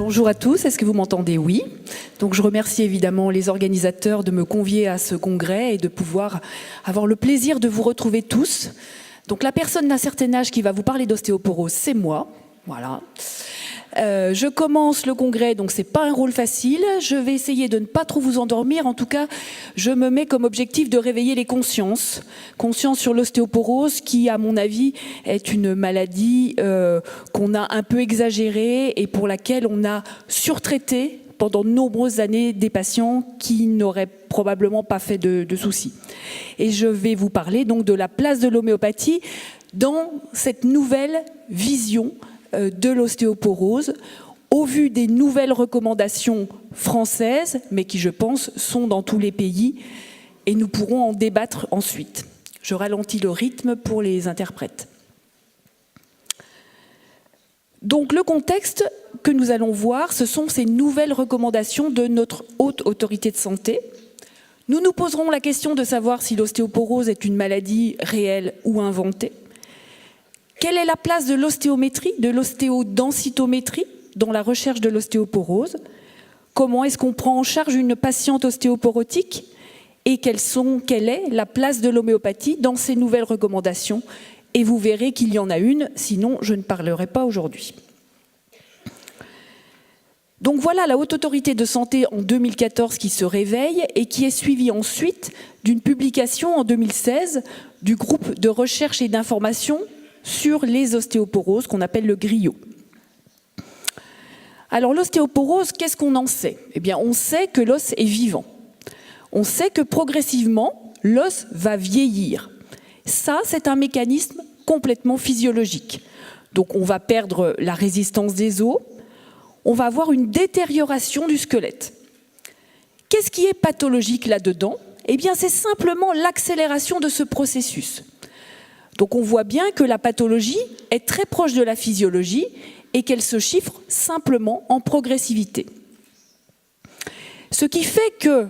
Bonjour à tous, est-ce que vous m'entendez? Oui. Donc je remercie évidemment les organisateurs de me convier à ce congrès et de pouvoir avoir le plaisir de vous retrouver tous. Donc la personne d'un certain âge qui va vous parler d'ostéoporose, c'est moi. Voilà. Je commence le congrès, donc c'est pas un rôle facile. Je vais essayer de ne pas trop vous endormir. En tout cas, je me mets comme objectif de réveiller les consciences. Conscience sur l'ostéoporose, qui, à mon avis, est une maladie qu'on a un peu exagérée et pour laquelle on a surtraité pendant de nombreuses années des patients qui n'auraient probablement pas fait de soucis. Et je vais vous parler donc de la place de l'homéopathie dans cette nouvelle vision de l'ostéoporose, au vu des nouvelles recommandations françaises, mais qui, je pense, sont dans tous les pays, et nous pourrons en débattre ensuite. Je ralentis le rythme pour les interprètes. Donc le contexte que nous allons voir, ce sont ces nouvelles recommandations de notre haute autorité de santé. Nous nous poserons la question de savoir si l'ostéoporose est une maladie réelle ou inventée. Quelle est la place de l'ostéométrie, de l'ostéodensitométrie dans la recherche de l'ostéoporose? Comment est-ce qu'on prend en charge une patiente ostéoporotique? Et quelle est la place de l'homéopathie dans ces nouvelles recommandations? Et vous verrez qu'il y en a une, sinon je ne parlerai pas aujourd'hui. Donc voilà la Haute Autorité de Santé en 2014 qui se réveille et qui est suivie ensuite d'une publication en 2016 du groupe de recherche et d'information sur les ostéoporoses, qu'on appelle le GRIO. Alors l'ostéoporose, qu'est-ce qu'on en sait? Eh bien, on sait que l'os est vivant. On sait que progressivement, l'os va vieillir. Ça, c'est un mécanisme complètement physiologique. Donc on va perdre la résistance des os, on va avoir une détérioration du squelette. Qu'est-ce qui est pathologique là-dedans? Eh bien, c'est simplement l'accélération de ce processus. Donc on voit bien que la pathologie est très proche de la physiologie et qu'elle se chiffre simplement en progressivité. Ce qui fait que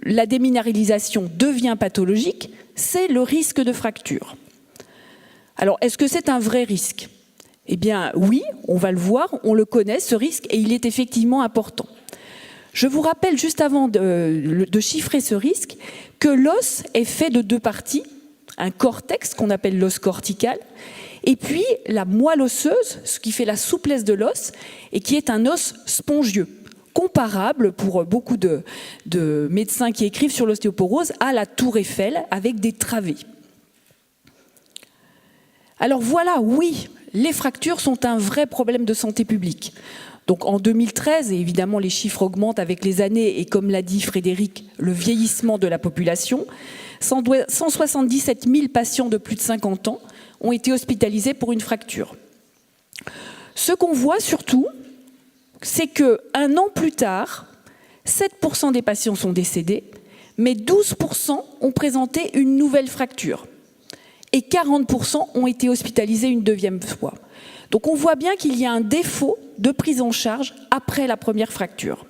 la déminéralisation devient pathologique, c'est le risque de fracture. Alors est-ce que c'est un vrai risque? Eh bien oui, on va le voir, on le connaît ce risque et il est effectivement important. Je vous rappelle juste avant de chiffrer ce risque que l'os est fait de deux parties. Un cortex qu'on appelle l'os cortical, et puis la moelle osseuse, ce qui fait la souplesse de l'os, et qui est un os spongieux, comparable pour beaucoup de médecins qui écrivent sur l'ostéoporose à la tour Eiffel avec des travées. Alors voilà, oui, les fractures sont un vrai problème de santé publique. Donc en 2013, et évidemment les chiffres augmentent avec les années, et comme l'a dit Frédéric, le vieillissement de la population, 177 000 patients de plus de 50 ans ont été hospitalisés pour une fracture. Ce qu'on voit surtout, c'est qu'un an plus tard, 7% des patients sont décédés, mais 12% ont présenté une nouvelle fracture. Et 40% ont été hospitalisés une deuxième fois. Donc on voit bien qu'il y a un défaut de prise en charge après la première fracture.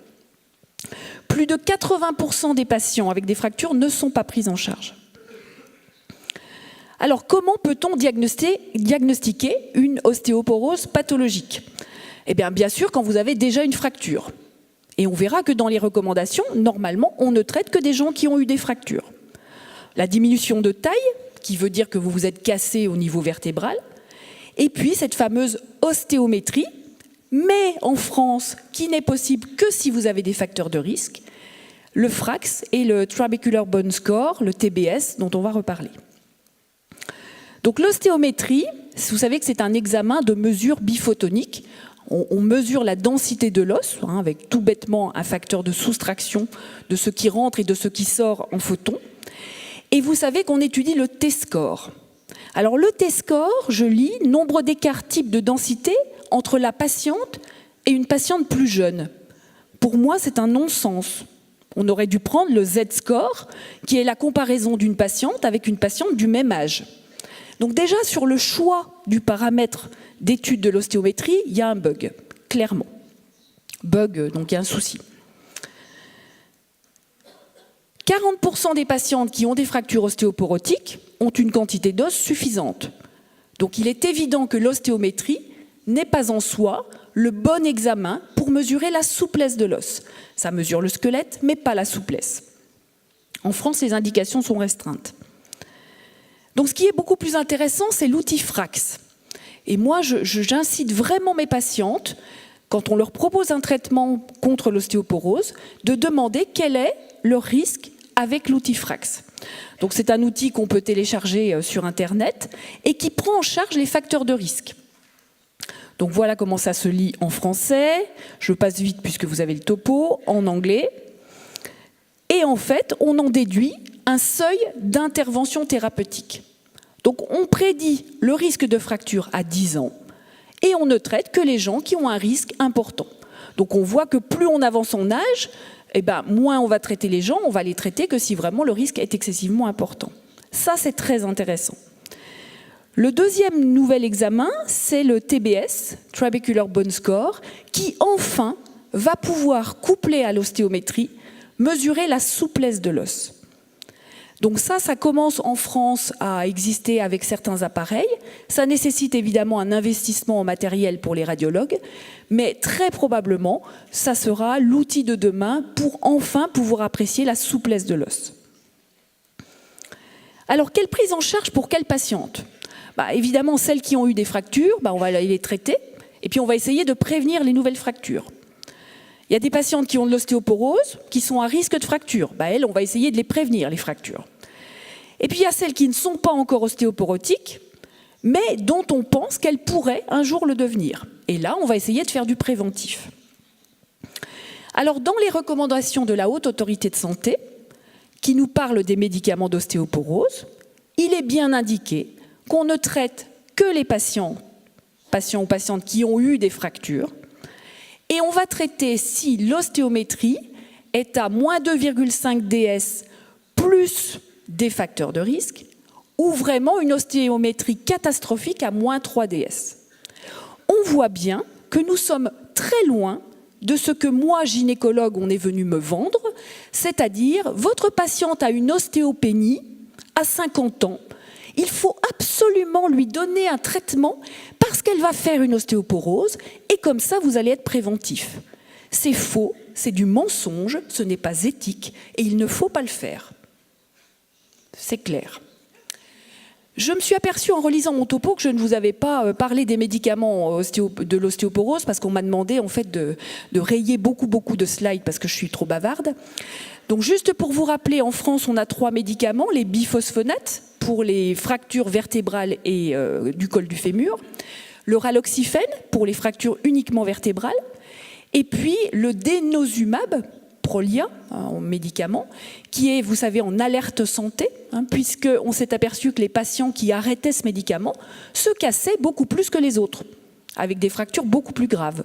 Plus de 80% des patients avec des fractures ne sont pas pris en charge. Alors comment peut-on diagnostiquer une ostéoporose pathologique? Eh bien sûr quand vous avez déjà une fracture. Et on verra que dans les recommandations, normalement, on ne traite que des gens qui ont eu des fractures. La diminution de taille, qui veut dire que vous vous êtes cassé au niveau vertébral, et puis cette fameuse ostéométrie, mais en France, qui n'est possible que si vous avez des facteurs de risque, le FRAX et le Trabecular Bone Score, le TBS, dont on va reparler. Donc l'ostéométrie, vous savez que c'est un examen de mesure biphotonique. On mesure la densité de l'os, avec tout bêtement un facteur de soustraction de ce qui rentre et de ce qui sort en photons. Et vous savez qu'on étudie le T-score. Alors le T-score, je lis, nombre d'écarts type de densité entre la patiente et une patiente plus jeune. Pour moi, c'est un non-sens. On aurait dû prendre le Z-score, qui est la comparaison d'une patiente avec une patiente du même âge. Donc déjà, sur le choix du paramètre d'étude de l'ostéométrie, il y a un bug, clairement. Bug, donc il y a un souci. 40% des patientes qui ont des fractures ostéoporotiques ont une quantité d'os suffisante. Donc il est évident que l'ostéométrie n'est pas en soi le bon examen pour pour mesurer la souplesse de l'os. Ça mesure le squelette, mais pas la souplesse. En France, les indications sont restreintes. Donc ce qui est beaucoup plus intéressant, c'est l'outil Frax. Et moi, j'incite vraiment mes patientes, quand on leur propose un traitement contre l'ostéoporose, de demander quel est leur risque avec l'outil Frax. Donc c'est un outil qu'on peut télécharger sur Internet et qui prend en charge les facteurs de risque. Donc voilà comment ça se lit en français. Je passe vite puisque vous avez le topo, en anglais. Et en fait, on en déduit un seuil d'intervention thérapeutique. Donc on prédit le risque de fracture à 10 ans et on ne traite que les gens qui ont un risque important. Donc on voit que plus on avance en âge, moins on va traiter les gens, on va les traiter que si vraiment le risque est excessivement important. Ça, c'est très intéressant. Le deuxième nouvel examen, c'est le TBS, Trabecular Bone Score, qui enfin va pouvoir, couplé à l'ostéométrie, mesurer la souplesse de l'os. Donc ça commence en France à exister avec certains appareils. Ça nécessite évidemment un investissement en matériel pour les radiologues, mais très probablement, ça sera l'outil de demain pour enfin pouvoir apprécier la souplesse de l'os. Alors, quelle prise en charge pour quelles patientes ? Évidemment, celles qui ont eu des fractures, on va les traiter, et puis on va essayer de prévenir les nouvelles fractures. Il y a des patientes qui ont de l'ostéoporose, qui sont à risque de fracture. Elles, on va essayer de les prévenir, les fractures. Et puis il y a celles qui ne sont pas encore ostéoporotiques, mais dont on pense qu'elles pourraient un jour le devenir. Et là, on va essayer de faire du préventif. Alors, dans les recommandations de la Haute Autorité de Santé, qui nous parle des médicaments d'ostéoporose, il est bien indiqué qu'on ne traite que les patients ou patientes qui ont eu des fractures, et on va traiter si l'ostéométrie est à moins 2,5 DS plus des facteurs de risque, ou vraiment une ostéométrie catastrophique à moins 3 DS. On voit bien que nous sommes très loin de ce que moi, gynécologue, on est venu me vendre, c'est-à-dire votre patiente a une ostéopénie à 50 ans, il faut absolument lui donner un traitement parce qu'elle va faire une ostéoporose et comme ça, vous allez être préventif. C'est faux, c'est du mensonge, ce n'est pas éthique et il ne faut pas le faire. C'est clair. Je me suis aperçue en relisant mon topo que je ne vous avais pas parlé des médicaments de l'ostéoporose parce qu'on m'a demandé en fait de rayer beaucoup de slides parce que je suis trop bavarde. Donc juste pour vous rappeler, en France, on a 3 médicaments, les biphosphonates pour les fractures vertébrales et du col du fémur, le raloxifène pour les fractures uniquement vertébrales, et puis le denosumab, Prolia, en médicament, qui est, vous savez, en alerte santé, puisqu'on s'est aperçu que les patients qui arrêtaient ce médicament se cassaient beaucoup plus que les autres, avec des fractures beaucoup plus graves.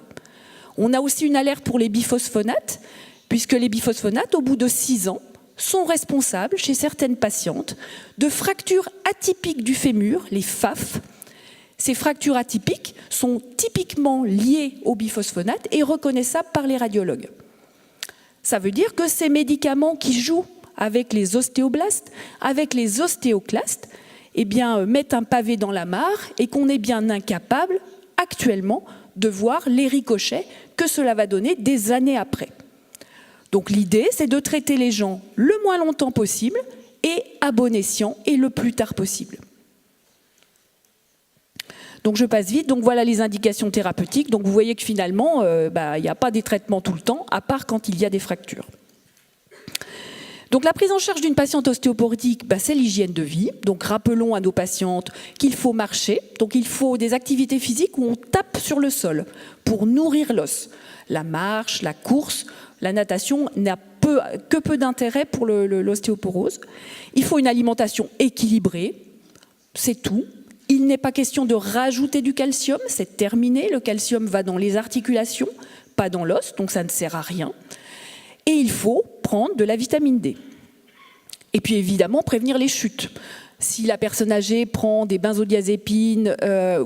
On a aussi une alerte pour les biphosphonates, puisque les biphosphonates, au bout de 6 ans, sont responsables, chez certaines patientes, de fractures atypiques du fémur, les FAF. Ces fractures atypiques sont typiquement liées aux biphosphonates et reconnaissables par les radiologues. Ça veut dire que ces médicaments qui jouent avec les ostéoblastes, avec les ostéoclastes, mettent un pavé dans la mare et qu'on est bien incapable, actuellement, de voir les ricochets que cela va donner des années après. Donc l'idée, c'est de traiter les gens le moins longtemps possible et à bon escient et le plus tard possible. Donc je passe vite, donc voilà les indications thérapeutiques. Donc vous voyez que finalement, il n'y a pas des traitements tout le temps, à part quand il y a des fractures. Donc la prise en charge d'une patiente ostéoporotique, c'est l'hygiène de vie. Donc rappelons à nos patientes qu'il faut marcher. Donc il faut des activités physiques où on tape sur le sol pour nourrir l'os. La marche, la course, la natation n'a que peu d'intérêt pour l'ostéoporose. Il faut une alimentation équilibrée, c'est tout. Il n'est pas question de rajouter du calcium, c'est terminé. Le calcium va dans les articulations, pas dans l'os, donc ça ne sert à rien. Et il faut prendre de la vitamine D. Et puis évidemment, prévenir les chutes. Si la personne âgée prend des benzodiazépines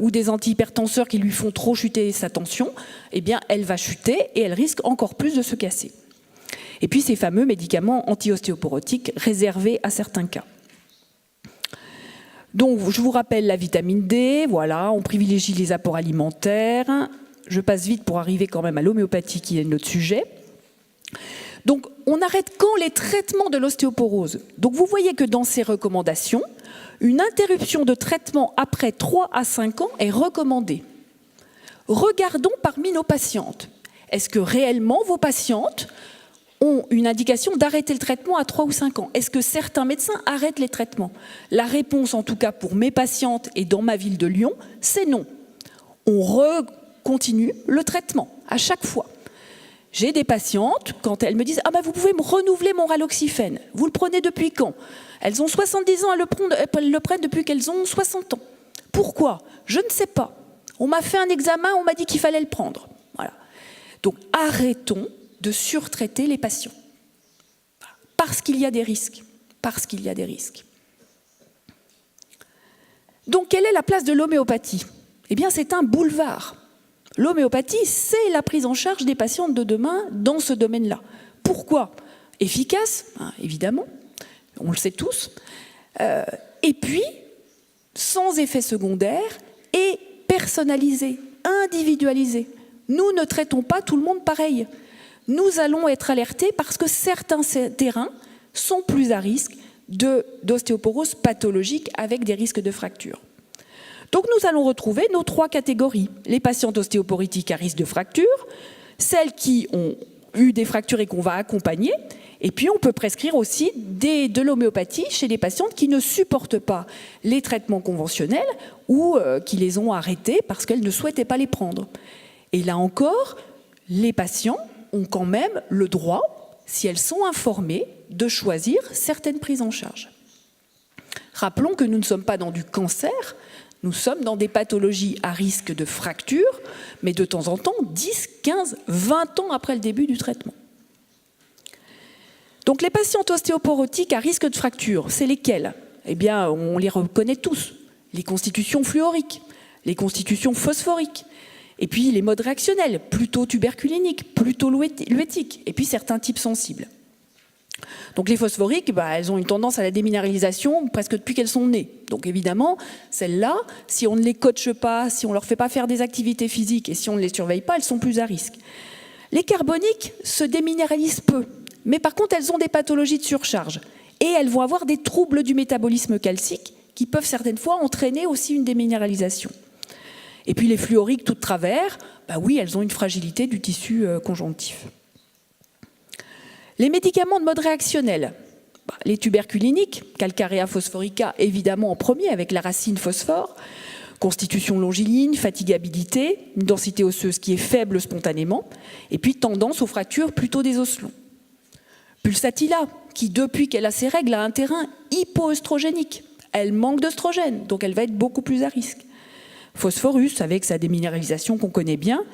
ou des antihypertenseurs qui lui font trop chuter sa tension, elle va chuter et elle risque encore plus de se casser. Et puis ces fameux médicaments anti-ostéoporotiques réservés à certains cas. Donc, je vous rappelle la vitamine D, voilà, on privilégie les apports alimentaires, Je passe vite pour arriver quand même à l'homéopathie qui est notre sujet. Donc, on arrête quand les traitements de l'ostéoporose? Donc, vous voyez que dans ces recommandations, une interruption de traitement après 3 à 5 ans est recommandée. Regardons parmi nos patientes. Est-ce que réellement vos patientes ont une indication d'arrêter le traitement à 3 ou 5 ans? Est-ce que certains médecins arrêtent les traitements? La réponse, en tout cas pour mes patientes et dans ma ville de Lyon, c'est non. On continue le traitement à chaque fois. J'ai des patientes, quand elles me disent « Ah ben vous pouvez me renouveler mon raloxifène. Vous le prenez depuis quand ?» Elles ont 70 ans, elles le prennent depuis qu'elles ont 60 ans. Pourquoi? Je ne sais pas. On m'a fait un examen, on m'a dit qu'il fallait le prendre. Voilà. Donc arrêtons de surtraiter les patients. Parce qu'il y a des risques. Parce qu'il y a des risques. Donc quelle est la place de l'homéopathie? Eh bien c'est un boulevard. L'homéopathie, c'est la prise en charge des patientes de demain dans ce domaine-là. Pourquoi? Efficace, évidemment, on le sait tous, et puis sans effet secondaire et personnalisé, individualisé. Nous ne traitons pas tout le monde pareil. Nous allons être alertés parce que certains terrains sont plus à risque d'ostéoporose pathologique avec des risques de fracture. Donc nous allons retrouver nos 3 catégories. Les patientes ostéoporotiques à risque de fracture, celles qui ont eu des fractures et qu'on va accompagner, et puis on peut prescrire aussi de l'homéopathie chez des patientes qui ne supportent pas les traitements conventionnels ou qui les ont arrêtés parce qu'elles ne souhaitaient pas les prendre. Et là encore, les patients ont quand même le droit, si elles sont informées, de choisir certaines prises en charge. Rappelons que nous ne sommes pas dans du cancer, nous sommes dans des pathologies à risque de fracture, mais de temps en temps, 10, 15, 20 ans après le début du traitement. Donc les patientes ostéoporotiques à risque de fracture, c'est lesquelles? Eh bien, on les reconnaît tous. Les constitutions fluoriques, les constitutions phosphoriques, et puis les modes réactionnels, plutôt tuberculiniques, plutôt luétiques, et puis certains types sensibles. Donc les phosphoriques, elles ont une tendance à la déminéralisation presque depuis qu'elles sont nées. Donc évidemment, celles-là, si on ne les coache pas, si on ne leur fait pas faire des activités physiques et si on ne les surveille pas, elles sont plus à risque. Les carboniques se déminéralisent peu, mais par contre elles ont des pathologies de surcharge et elles vont avoir des troubles du métabolisme calcique qui peuvent certaines fois entraîner aussi une déminéralisation. Et puis les fluoriques tout de travers, oui, elles ont une fragilité du tissu conjonctif. Les médicaments de mode réactionnel, les tuberculiniques, Calcarea phosphorica évidemment en premier avec la racine phosphore, constitution longiligne, fatigabilité, une densité osseuse qui est faible spontanément, et puis tendance aux fractures plutôt des os longs. Pulsatilla, qui depuis qu'elle a ses règles a un terrain hypoœstrogénique, elle manque d'œstrogène, donc elle va être beaucoup plus à risque. Phosphorus avec sa déminéralisation qu'on connaît bien,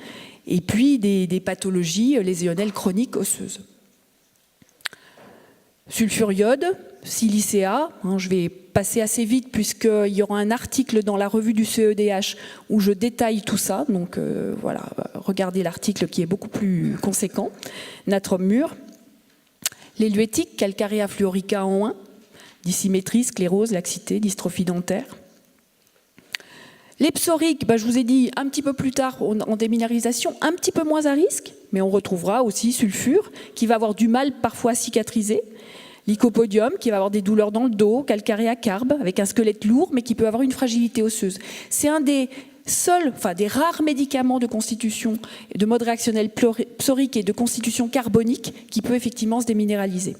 et puis des pathologies lésionnelles chroniques osseuses. Sulfuriode, silicea, je vais passer assez vite puisqu'il y aura un article dans la revue du CEDH où je détaille tout ça, donc voilà, regardez l'article qui est beaucoup plus conséquent. Natrum mur, les luétiques, Calcarea fluorica en 1, dissymétrie, sclérose, laxité, dystrophie dentaire. Les psoriques, je vous ai dit un petit peu plus tard en déminéralisation, un petit peu moins à risque, mais on retrouvera aussi sulfure qui va avoir du mal parfois à cicatriser. Lycopodium qui va avoir des douleurs dans le dos, Calcarea carbe avec un squelette lourd mais qui peut avoir une fragilité osseuse. C'est un des des rares médicaments de constitution, de mode réactionnel psorique et de constitution carbonique qui peut effectivement se déminéraliser.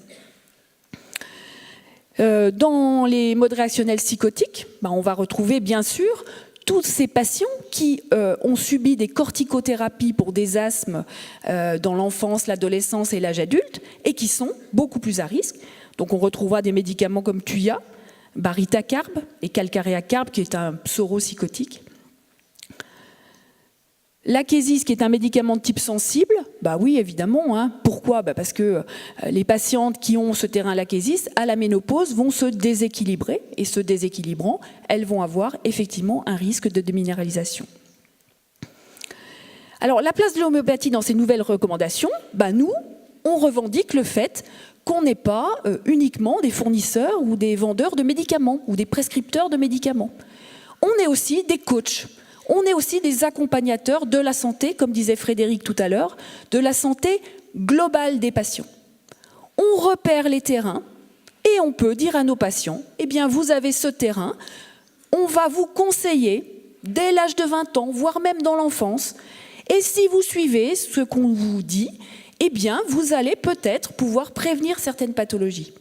Dans les modes réactionnels psychotiques, on va retrouver bien sûr tous ces patients qui ont subi des corticothérapies pour des asthmes dans l'enfance, l'adolescence et l'âge adulte et qui sont beaucoup plus à risque. Donc on retrouvera des médicaments comme Tuya, Baritacarbe et Calcarea carbe qui est un pseuropsychotique. L'Akésis qui est un médicament de type sensible, oui évidemment. Pourquoi? Parce que les patientes qui ont ce terrain l'Akésis, à la ménopause, vont se déséquilibrer et se déséquilibrant, elles vont avoir effectivement un risque de déminéralisation. Alors la place de l'homéopathie dans ces nouvelles recommandations, nous, on revendique le fait qu'on n'est pas uniquement des fournisseurs ou des vendeurs de médicaments ou des prescripteurs de médicaments. On est aussi des coachs. On est aussi des accompagnateurs de la santé, comme disait Frédéric tout à l'heure, de la santé globale des patients. On repère les terrains et on peut dire à nos patients, eh bien vous avez ce terrain, on va vous conseiller dès l'âge de 20 ans, voire même dans l'enfance, et si vous suivez ce qu'on vous dit, eh bien vous allez peut-être pouvoir prévenir certaines pathologies.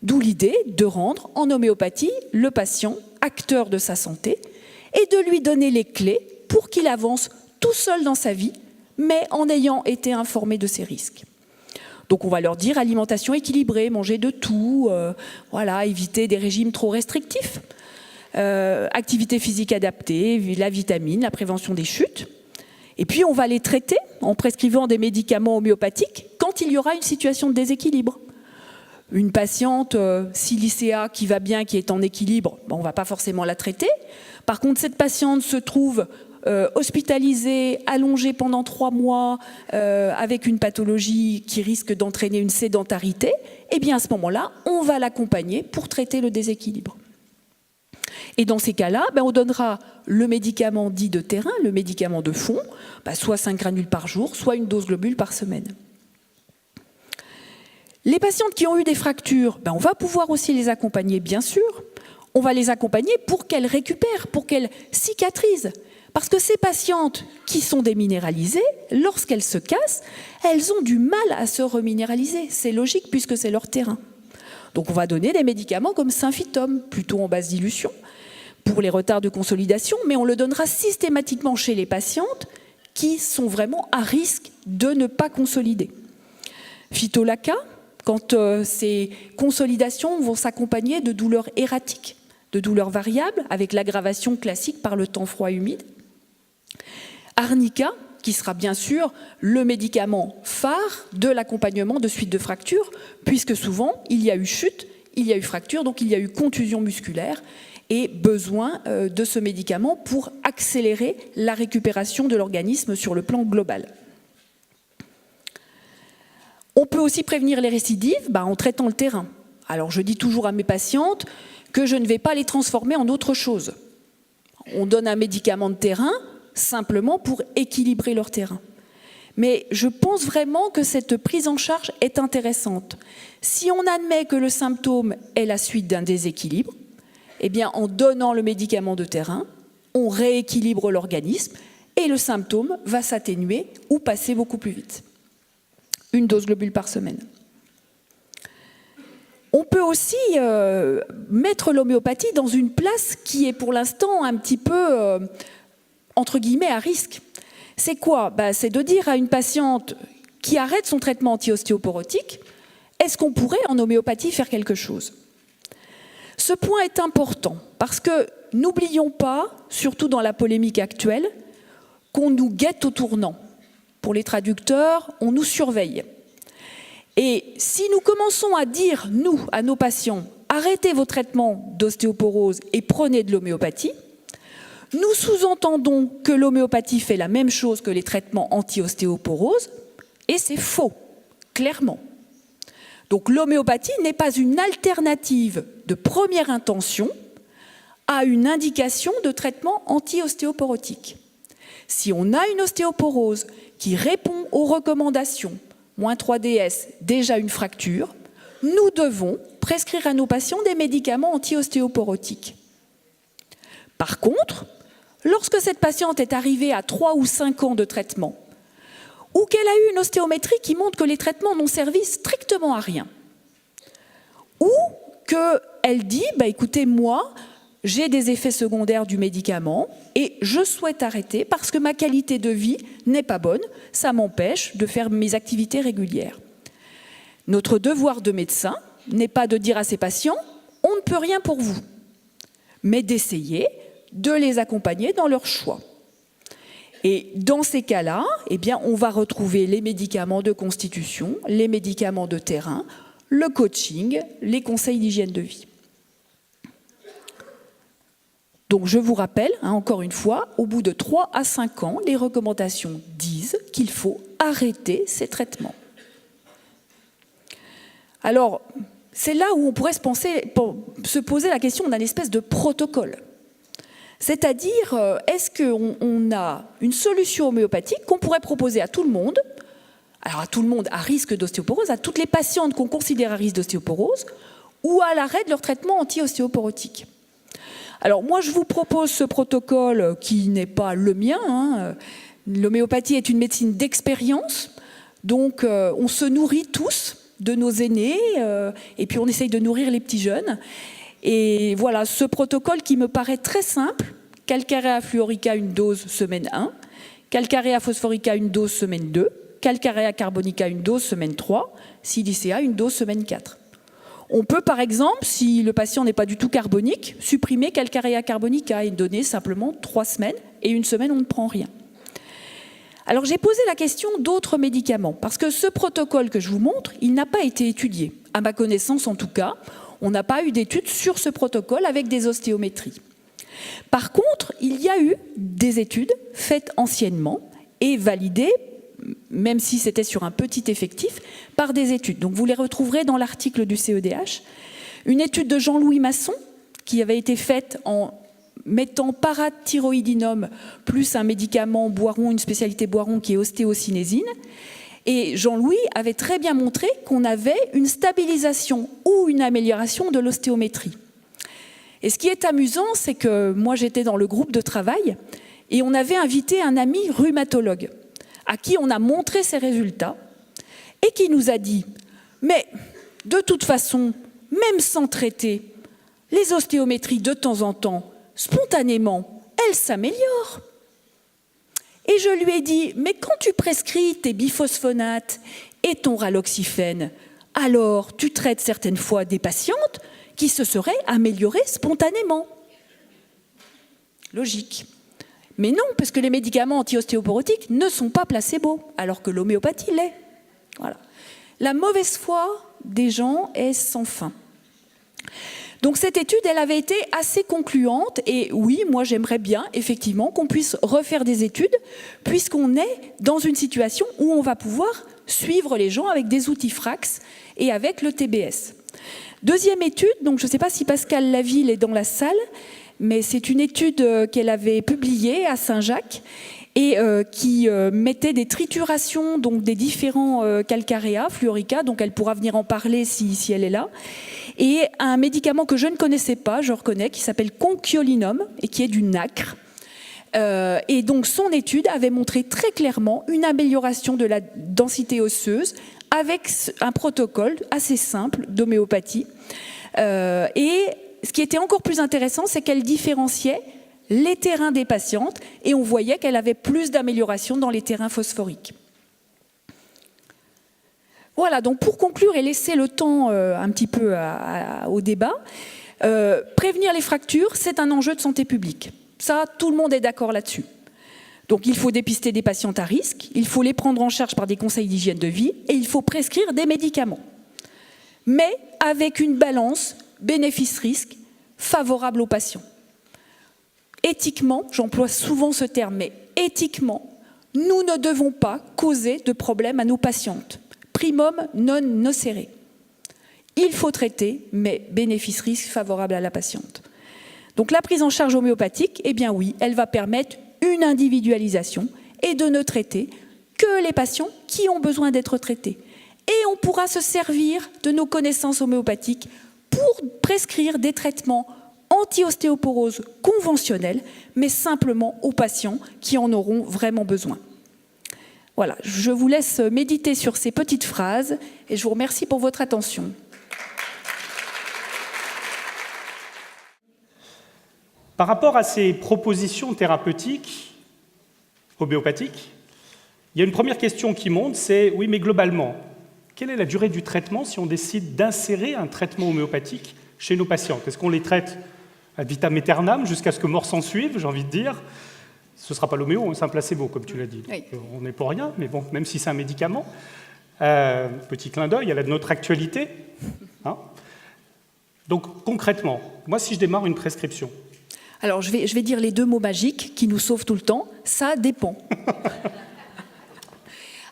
D'où l'idée de rendre en homéopathie le patient acteur de sa santé et de lui donner les clés pour qu'il avance tout seul dans sa vie, mais en ayant été informé de ses risques. Donc on va leur dire alimentation équilibrée, manger de tout, voilà, éviter des régimes trop restrictifs, activité physique adaptée, la vitamine, la prévention des chutes. Et puis on va les traiter en prescrivant des médicaments homéopathiques quand il y aura une situation de déséquilibre. Une patiente silicea qui va bien, qui est en équilibre, on ne va pas forcément la traiter. Par contre, cette patiente se trouve hospitalisée, allongée pendant 3 mois, avec une pathologie qui risque d'entraîner une sédentarité, et bien à ce moment-là, on va l'accompagner pour traiter le déséquilibre. Et dans ces cas-là, on donnera le médicament dit de terrain, le médicament de fond, soit 5 granules par jour, soit une dose globule par semaine. Les patientes qui ont eu des fractures, on va pouvoir aussi les accompagner, bien sûr. On va les accompagner pour qu'elles récupèrent, pour qu'elles cicatrisent. Parce que ces patientes qui sont déminéralisées, lorsqu'elles se cassent, elles ont du mal à se reminéraliser. C'est logique puisque c'est leur terrain. Donc on va donner des médicaments comme Symphytum, plutôt en basse dilution, pour les retards de consolidation, mais on le donnera systématiquement chez les patientes qui sont vraiment à risque de ne pas consolider. Phytolacca, quand ces consolidations vont s'accompagner de douleurs erratiques, de douleurs variables, avec l'aggravation classique par le temps froid humide. Arnica, qui sera bien sûr le médicament phare de l'accompagnement de suite de fractures, puisque souvent il y a eu chute, il y a eu fracture, donc il y a eu contusion musculaire et besoin de ce médicament pour accélérer la récupération de l'organisme sur le plan global. On peut aussi prévenir les récidives en traitant le terrain. Alors je dis toujours à mes patientes que je ne vais pas les transformer en autre chose. On donne un médicament de terrain simplement pour équilibrer leur terrain. Mais je pense vraiment que cette prise en charge est intéressante. Si on admet que le symptôme est la suite d'un déséquilibre, eh bien en donnant le médicament de terrain, on rééquilibre l'organisme et le symptôme va s'atténuer ou passer beaucoup plus vite. Une dose globule par semaine. On peut aussi mettre l'homéopathie dans une place qui est pour l'instant un petit peu, entre guillemets, à risque. C'est quoi ? C'est de dire à une patiente qui arrête son traitement anti-ostéoporotique, est-ce qu'on pourrait en homéopathie faire quelque chose ? Ce point est important parce que n'oublions pas, surtout dans la polémique actuelle, qu'on nous guette au tournant. Pour les traducteurs, on nous surveille. Et si nous commençons à dire, nous, à nos patients, arrêtez vos traitements d'ostéoporose et prenez de l'homéopathie, nous sous-entendons que l'homéopathie fait la même chose que les traitements anti-ostéoporose, et c'est faux, clairement. Donc l'homéopathie n'est pas une alternative de première intention à une indication de traitement anti-ostéoporotique. Si on a une ostéoporose qui répond aux recommandations, moins 3DS, déjà une fracture, nous devons prescrire à nos patients des médicaments anti-ostéoporotiques. Par contre, lorsque cette patiente est arrivée à 3 ou 5 ans de traitement, ou qu'elle a eu une ostéométrie qui montre que les traitements n'ont servi strictement à rien, ou qu'elle dit, écoutez, moi, j'ai des effets secondaires du médicament et je souhaite arrêter parce que ma qualité de vie n'est pas bonne, ça m'empêche de faire mes activités régulières. Notre devoir de médecin n'est pas de dire à ces patients « on ne peut rien pour vous », mais d'essayer de les accompagner dans leur choix. Et dans ces cas-là, on va retrouver les médicaments de constitution, les médicaments de terrain, le coaching, les conseils d'hygiène de vie. Donc je vous rappelle, encore une fois, au bout de 3 à 5 ans, les recommandations disent qu'il faut arrêter ces traitements. Alors, c'est là où on pourrait se poser la question d'un espèce de protocole. C'est-à-dire, est-ce qu'on a une solution homéopathique qu'on pourrait proposer à tout le monde, alors à tout le monde à risque d'ostéoporose, à toutes les patientes qu'on considère à risque d'ostéoporose, ou à l'arrêt de leur traitement anti-ostéoporotique. Alors moi, je vous propose ce protocole qui n'est pas le mien. L'homéopathie est une médecine d'expérience, donc on se nourrit tous de nos aînés, et puis on essaye de nourrir les petits jeunes. Et voilà, ce protocole qui me paraît très simple, calcarea fluorica une dose semaine 1, calcarea phosphorica une dose semaine 2, calcarea carbonica une dose semaine 3, silicea une dose semaine 4. On peut par exemple, si le patient n'est pas du tout carbonique, supprimer calcarea carbonica et donner simplement 3 semaines, et une semaine on ne prend rien. Alors j'ai posé la question d'autres médicaments, parce que ce protocole que je vous montre, il n'a pas été étudié. À ma connaissance en tout cas, on n'a pas eu d'études sur ce protocole avec des ostéométries. Par contre, il y a eu des études faites anciennement et validées, même si c'était sur un petit effectif, par des études. Donc vous les retrouverez dans l'article du CEDH. Une étude de Jean-Louis Masson, qui avait été faite en mettant parathyroïdinum plus un médicament boiron, une spécialité boiron qui est ostéocinésine. Et Jean-Louis avait très bien montré qu'on avait une stabilisation ou une amélioration de l'ostéométrie. Et ce qui est amusant, c'est que moi j'étais dans le groupe de travail et on avait invité un ami rhumatologue à qui on a montré ces résultats et qui nous a dit « Mais de toute façon, même sans traiter, les ostéométries de temps en temps, spontanément, elles s'améliorent. » Et je lui ai dit « Mais quand tu prescris tes biphosphonates et ton raloxifène, alors tu traites certaines fois des patientes qui se seraient améliorées spontanément. » Logique. Mais non, parce que les médicaments anti-ostéoporotiques ne sont pas placebos, alors que l'homéopathie l'est. Voilà. La mauvaise foi des gens est sans fin. Donc cette étude, elle avait été assez concluante, et oui, moi j'aimerais bien effectivement qu'on puisse refaire des études, puisqu'on est dans une situation où on va pouvoir suivre les gens avec des outils Frax et avec le TBS. Deuxième étude, donc je ne sais pas si Pascal Laville est dans la salle, mais c'est une étude qu'elle avait publiée à Saint-Jacques et qui mettait des triturations donc des différents calcarea, fluorica, donc elle pourra venir en parler si elle est là, et un médicament que je ne connaissais pas, je reconnais, qui s'appelle conciolinum et qui est du nacre. Et donc son étude avait montré très clairement une amélioration de la densité osseuse avec un protocole assez simple d'homéopathie. Et ce qui était encore plus intéressant, c'est qu'elle différenciait les terrains des patientes et on voyait qu'elle avait plus d'amélioration dans les terrains phosphoriques. Voilà, donc pour conclure et laisser le temps un petit peu au débat, prévenir les fractures, c'est un enjeu de santé publique. Ça, tout le monde est d'accord là-dessus. Donc il faut dépister des patientes à risque, il faut les prendre en charge par des conseils d'hygiène de vie et il faut prescrire des médicaments. Mais avec une balance bénéfice-risque favorable aux patients. Éthiquement, j'emploie souvent ce terme, mais éthiquement, nous ne devons pas causer de problème à nos patientes. Primum non nocere. Il faut traiter, mais bénéfice-risque favorable à la patiente. Donc la prise en charge homéopathique, eh bien oui, elle va permettre une individualisation et de ne traiter que les patients qui ont besoin d'être traités. Et on pourra se servir de nos connaissances homéopathiques pour prescrire des traitements anti-ostéoporose conventionnels, mais simplement aux patients qui en auront vraiment besoin. Voilà, je vous laisse méditer sur ces petites phrases et je vous remercie pour votre attention. Par rapport à ces propositions thérapeutiques homéopathiques, il y a une première question qui monte, c'est oui, mais globalement, quelle est la durée du traitement si on décide d'insérer un traitement homéopathique chez nos patientes? Est-ce qu'on les traite ad vitam aeternam jusqu'à ce que mort s'en suive, j'ai envie de dire? Ce ne sera pas l'homéo, c'est un placebo, comme tu l'as dit. Oui. On n'est pour rien, mais bon, même si c'est un médicament. Petit clin d'œil à notre actualité. Hein. Donc, concrètement, moi, si je démarre une prescription... Alors, je vais dire les deux mots magiques qui nous sauvent tout le temps. Ça dépend.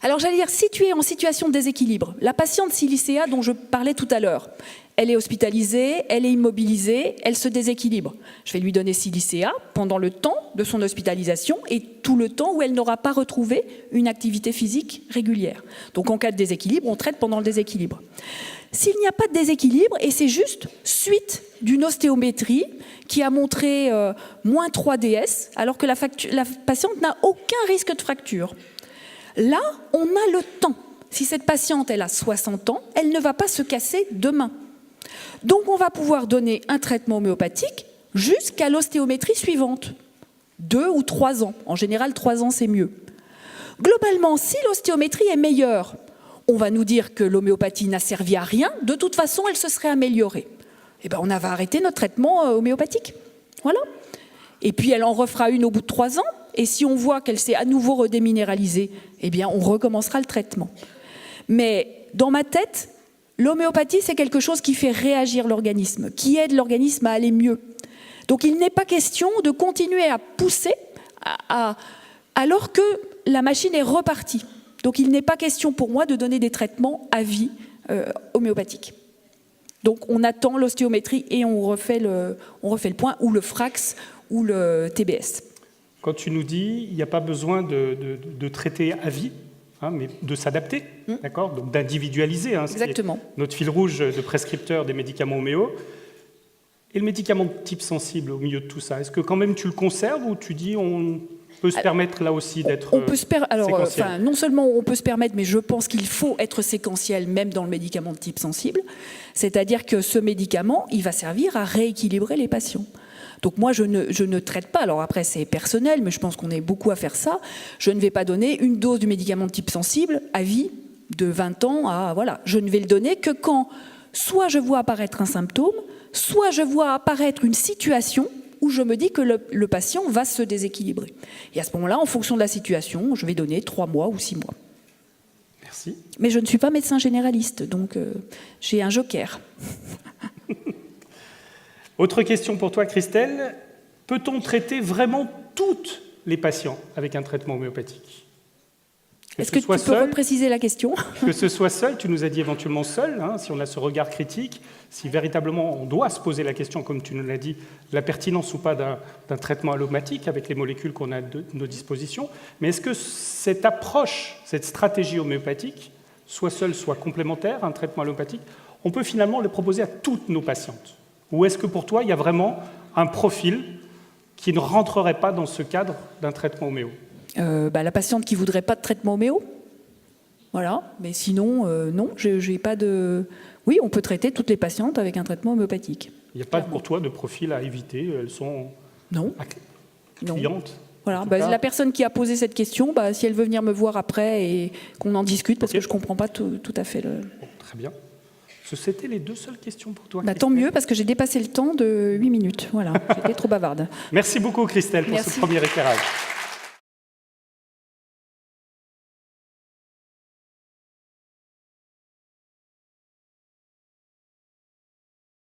Alors j'allais dire, si tu es en situation de déséquilibre, la patiente silicea dont je parlais tout à l'heure, elle est hospitalisée, elle est immobilisée, elle se déséquilibre. Je vais lui donner silicea pendant le temps de son hospitalisation et tout le temps où elle n'aura pas retrouvé une activité physique régulière. Donc en cas de déséquilibre, on traite pendant le déséquilibre. S'il n'y a pas de déséquilibre, et c'est juste suite d'une ostéométrie qui a montré moins 3 DS, alors que la patiente n'a aucun risque de fracture. Là, on a le temps. Si cette patiente, elle a 60 ans, elle ne va pas se casser demain. Donc on va pouvoir donner un traitement homéopathique jusqu'à l'ostéométrie suivante. 2 ou 3 ans. En général, 3 ans, c'est mieux. Globalement, si l'ostéométrie est meilleure, on va nous dire que l'homéopathie n'a servi à rien. De toute façon, elle se serait améliorée. Eh bien, on va arrêter notre traitement homéopathique. Voilà. Et puis, elle en refera une au bout de 3 ans. Et si on voit qu'elle s'est à nouveau redéminéralisée, eh bien, on recommencera le traitement. Mais dans ma tête, l'homéopathie, c'est quelque chose qui fait réagir l'organisme, qui aide l'organisme à aller mieux. Donc, il n'est pas question de continuer à pousser alors que la machine est repartie. Donc, il n'est pas question pour moi de donner des traitements à vie homéopathiques. Donc, on attend l'ostéométrie et on refait le point, ou le FRAX, ou le TBS. Quand tu nous dis il n'y a pas besoin de traiter à vie, hein, mais de s'adapter, d'accord, donc d'individualiser. Hein, exactement. Notre fil rouge de prescripteur des médicaments homéo. Et le médicament de type sensible au milieu de tout ça, est-ce que quand même tu le conserves ou tu dis on peut se permettre là aussi d'être séquentiel? Non seulement on peut se permettre, mais je pense qu'il faut être séquentiel même dans le médicament de type sensible. C'est-à-dire que ce médicament, il va servir à rééquilibrer les patients. Donc moi, je ne traite pas, alors après c'est personnel, mais je pense qu'on est beaucoup à faire ça, je ne vais pas donner une dose du médicament de type sensible à vie de 20 ans à... Voilà, je ne vais le donner que quand soit je vois apparaître un symptôme, soit je vois apparaître une situation où je me dis que le patient va se déséquilibrer. Et à ce moment-là, en fonction de la situation, je vais donner 3 mois ou 6 mois. Merci. Mais je ne suis pas médecin généraliste, donc j'ai un joker. Autre question pour toi, Christelle. Peut-on traiter vraiment toutes les patients avec un traitement homéopathique? Est-ce que tu peux repréciser la question? Que ce soit seul, tu nous as dit éventuellement seul, hein, si on a ce regard critique, si véritablement on doit se poser la question, comme tu nous l'as dit, la pertinence ou pas d'un traitement allopatique avec les molécules qu'on a à nos dispositions. Mais est-ce que cette approche, cette stratégie homéopathique, soit seule, soit complémentaire, un traitement allopathique, on peut finalement le proposer à toutes nos patientes? Ou est-ce que pour toi, il y a vraiment un profil qui ne rentrerait pas dans ce cadre d'un traitement homéo? La patiente qui ne voudrait pas de traitement homéo. Voilà, mais sinon, non, j'ai pas de... Oui, on peut traiter toutes les patientes avec un traitement homéopathique. Il n'y a pas pour toi de profil à éviter? Elles sont clientes? Voilà, la personne qui a posé cette question, si elle veut venir me voir après et qu'on en discute, parce que je ne comprends pas tout à fait le... Bon, très bien. C'était les 2 seules questions pour toi, tant mieux, parce que j'ai dépassé le temps de 8 minutes. Voilà, j'étais trop bavarde. Merci beaucoup, Christelle, pour ce premier éclairage.